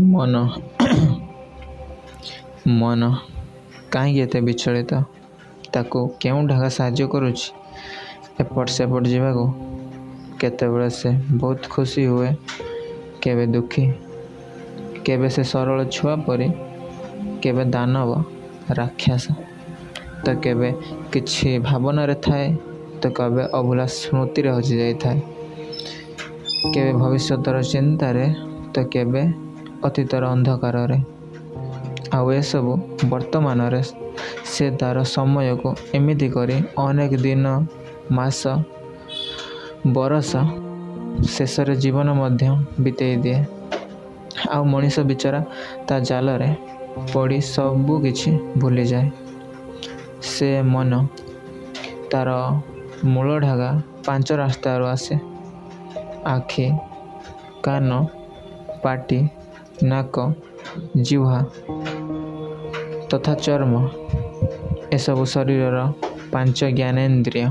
मन मन कहीं एते विचलित ताको क्यों ढाका साहाଯ୍य करुछि एपट सेपट जावाको केतेबेले से बहुत खुशी हुए केबे दुखी केबे से सरल छुआ परी केबे दानव राक्षस तो केबे किछि भावना रे थाए तो केबे अभुला स्मृति रे हजि जाई थाए केबे भविष्यतर चिंता रे तो केबे अतीतर अंधकार रे आउ ए सब वर्तमान रे से तार समय को एमिति करी अनेक दिन मास बरस शेष जीवन मध्य बितेई दिए आ मनीष बिचरा ता जाल रे पड़ी सबू किछि भूली जाए से मन तार मूल ढागा 5 रास्तार आसे आखि कान पाटी नाक जिह्वा तथा चर्म एसबु शरीर 5 ज्ञानेन्द्रिय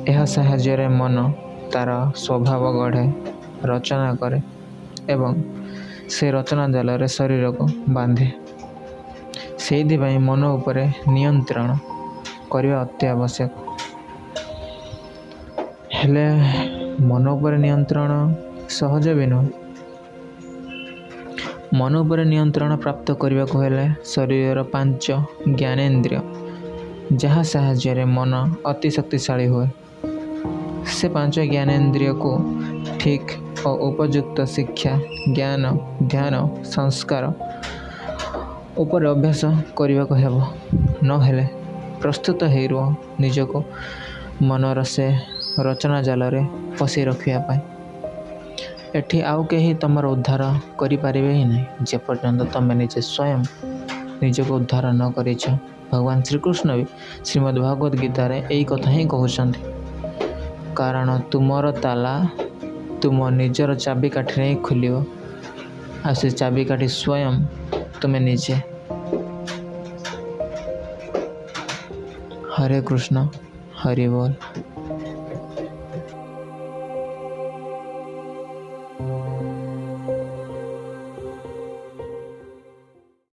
यह साहाय्य मन तार स्वभाव गढ़े रचना करे एवं से रचना जाल रे शरीर को बांधे से मन उपरे नियंत्रण करने अति आवश्यक हेले मन उपरे नियंत्रण सहज भी नुह मन उपरे नियंत्रण प्राप्त करने को हेले शरीर 5 ज्ञानेन्द्रिय जहाँ साहाय्य मन अति शक्तिशाली हुए से 5 ज्ञानेन्द्रिय को ठीक और उपयुक्त शिक्षा ज्ञान ध्यान संस्कार उपर अभ्यास करने को हेब नहेले प्रस्तुत हो रुह निजको मनर से रचना जाल रे फसी रखापी एठी आउ कहीं तुम उद्धार करें ही नहीं जेपर्यंत तुम निजे स्वयं निजको उद्धार न कर भगवान श्रीकृष्ण भी श्रीमद्भागवत गीता रे यही कथा ही कहते कारण तुमर ताला तुम निजर चाबिकाठी ही खोल आ से चाबिकाठी स्वयं तुम्हें निजे। हरे कृष्ण हरि बोल।